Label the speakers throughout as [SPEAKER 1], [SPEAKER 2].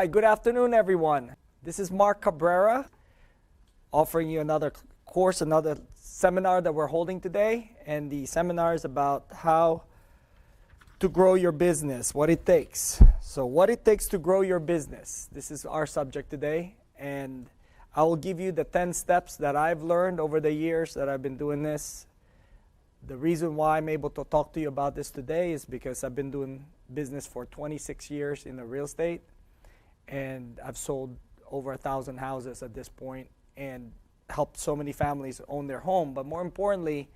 [SPEAKER 1] Hi, good afternoon, everyone. This is Mark Cabrera offering you another course, another seminar that we're holding today. And the seminar is about how to grow your business, what it takes. So what it takes to grow your business. This is our subject today. And I will give you the 10 steps that I've learned over the years that I've been doing this. The reason why I'm able to talk to you about this today is because I've been doing business for 26 years in the real estate, and I've sold over 1,000 houses at this point and helped so many families own their home. But more importantly,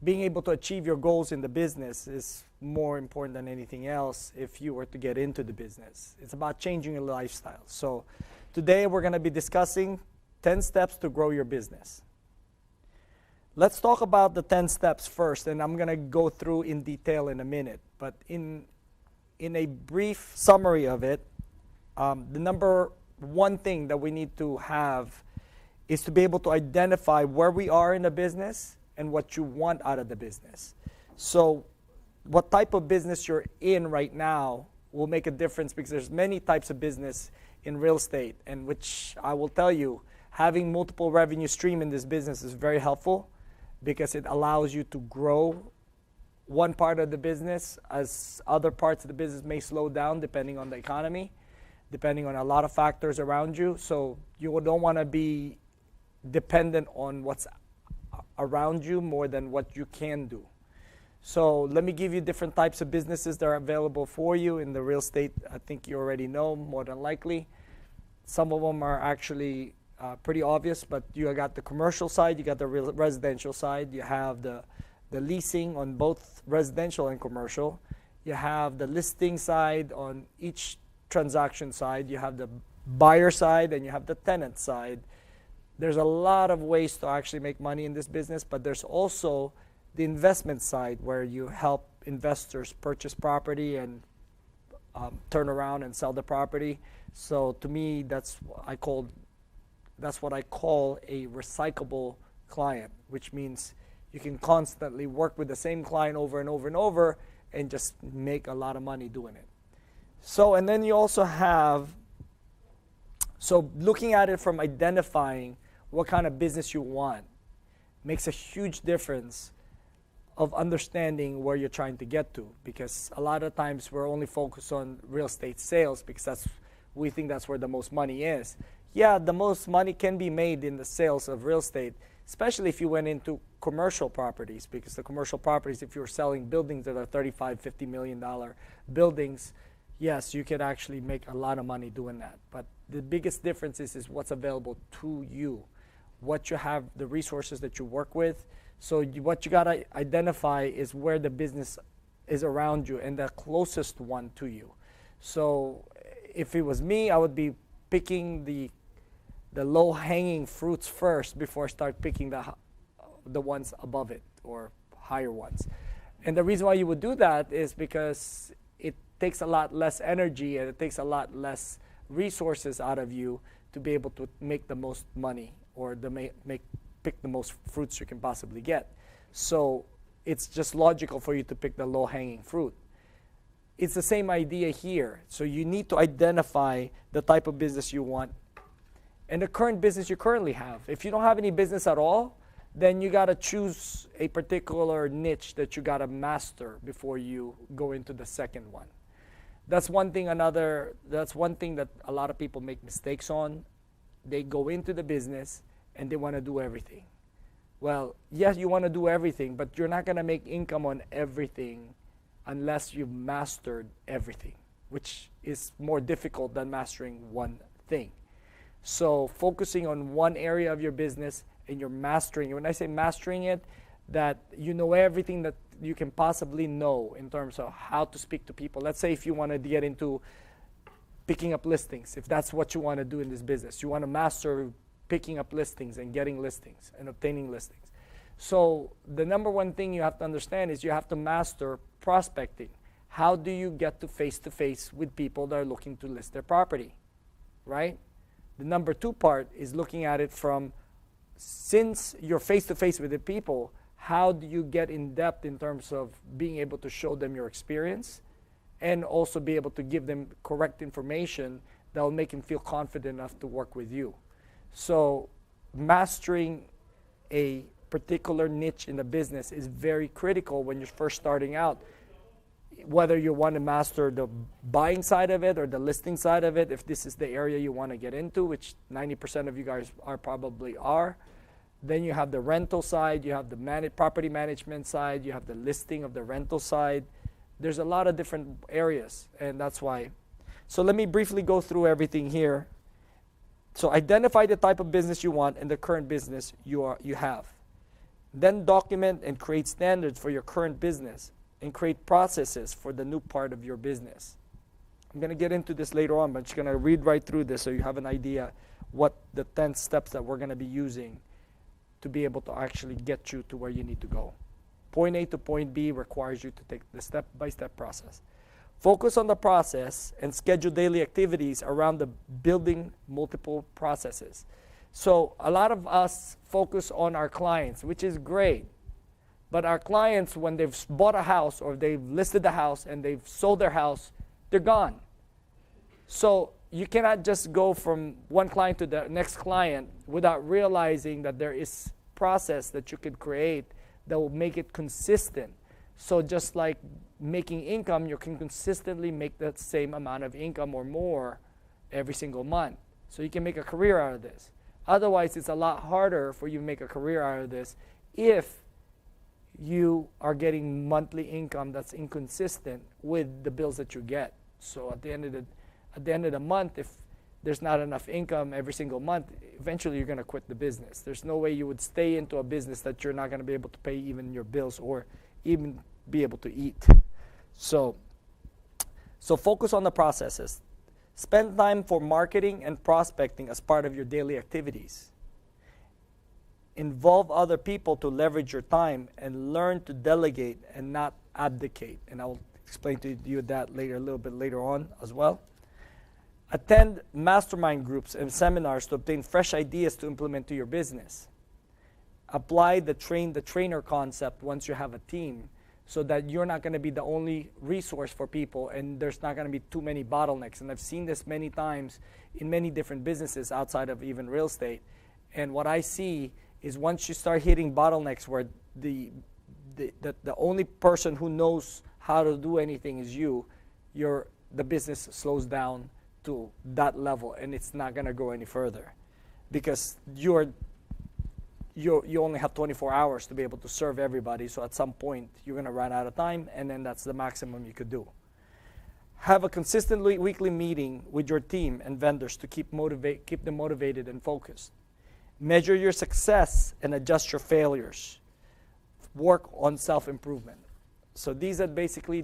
[SPEAKER 1] being able to achieve your goals in the business is more important than anything else if you were to get into the business. It's about changing your lifestyle. So today we're going to be discussing 10 steps to grow your business. Let's talk about the 10 steps first, and I'm going to go through in detail in a minute. But in a brief summary of it, the number one thing that we need to have is to be able to identify where we are in the business and what you want out of the business. So what type of business you're in right now will make a difference, because there's many types of business in real estate, and which I will tell you, having multiple revenue stream in this business is very helpful, because it allows you to grow one part of the business as other parts of the business may slow down depending on the economy, depending on a lot of factors around you. So you don't want to be dependent on what's around you more than what you can do. So let me give you different types of businesses that are available for you in the real estate. I think you already know more than likely. Some of them are actually pretty obvious, but you got the commercial side, you got the residential side, you have the leasing on both residential and commercial, you have the listing side on each transaction side, you have the buyer side, and you have the tenant side. There's a lot of ways to actually make money in this business, but there's also the investment side where you help investors purchase property and turn around and sell the property. So to me, that's what I call a recyclable client, which means you can constantly work with the same client over and over and over and just make a lot of money doing it. So, and then you also have, so looking at it from identifying what kind of business you want makes a huge difference of understanding where you're trying to get to, because a lot of times we're only focused on real estate sales because we think that's where the most money is. Yeah, the most money can be made in the sales of real estate, especially if you went into commercial properties, because the commercial properties, if you're selling buildings that are $35, $50 million buildings, yes, you could actually make a lot of money doing that. But the biggest difference is what's available to you, what you have, the resources that you work with. So what you got to identify is where the business is around you and the closest one to you. So if it was me, I would be picking the low-hanging fruits first before I start picking the ones above it or higher ones. And the reason why you would do that is because it takes a lot less energy and it takes a lot less resources out of you to be able to make the most money or pick the most fruits you can possibly get. So it's just logical for you to pick the low-hanging fruit. It's the same idea here. So you need to identify the type of business you want and the current business you currently have. If you don't have any business at all, then you got to choose a particular niche that you got to master before you go into the second one. That's one thing that a lot of people make mistakes on. They go into the business and they want to do everything. Well, yes, you want to do everything, but you're not going to make income on everything unless you've mastered everything, which is more difficult than mastering one thing. So focusing on one area of your business and you're mastering it. When I say mastering it, that you know everything that you can possibly know in terms of how to speak to people. Let's say if you want to get into picking up listings, if that's what you want to do in this business, you want to master picking up listings and getting listings and obtaining listings. So the number one thing you have to understand is you have to master prospecting. How do you get to face with people that are looking to list their property, right? The number two part is looking at it from, since you're face to face with the people, how do you get in depth in terms of being able to show them your experience and also be able to give them correct information that will make him feel confident enough to work with you. So mastering a particular niche in the business is very critical when you're first starting out. Whether you want to master the buying side of it or the listing side of it, if this is the area you want to get into, which 90% of you guys probably are, then you have the rental side, you have the property management side, you have the listing of the rental side. There's a lot of different areas, and that's why. So let me briefly go through everything here. So identify the type of business you want and the current business you have. Then document and create standards for your current business and create processes for the new part of your business. I'm going to get into this later on, but I'm just going to read right through this so you have an idea what the 10 steps that we're going to be using to be able to actually get you to where you need to go. Point A to point B requires you to take the step-by-step process. Focus on the process and schedule daily activities around the building multiple processes. So a lot of us focus on our clients, which is great. But our clients, when they've bought a house or they've listed the house and they've sold their house, they're gone. So you cannot just go from one client to the next client without realizing that there is process that you could create that will make it consistent. So just like making income, you can consistently make that same amount of income or more every single month. So you can make a career out of this. Otherwise, it's a lot harder for you to make a career out of this if you are getting monthly income that's inconsistent with the bills that you get. So at the end of the month, if there's not enough income every single month, eventually you're going to quit the business. There's no way you would stay into a business that you're not going to be able to pay even your bills or even be able to eat. So focus on the processes. Spend time for marketing and prospecting as part of your daily activities. Involve other people to leverage your time and learn to delegate and not abdicate. And I'll explain to you that a little bit later on as well. Attend mastermind groups and seminars to obtain fresh ideas to implement to your business. Apply the trainer concept once you have a team so that you're not going to be the only resource for people and there's not going to be too many bottlenecks. And I've seen this many times in many different businesses outside of even real estate. And what I see is once you start hitting bottlenecks where the only person who knows how to do anything is you, the business slows down to that level and it's not going to go any further because you only have 24 hours to be able to serve everybody. So at some point you're going to run out of time, and then that's the maximum you could do. Have a consistent weekly meeting with your team and vendors to keep them motivated and focused. Measure your success and adjust your failures. Work on self-improvement. So these are basically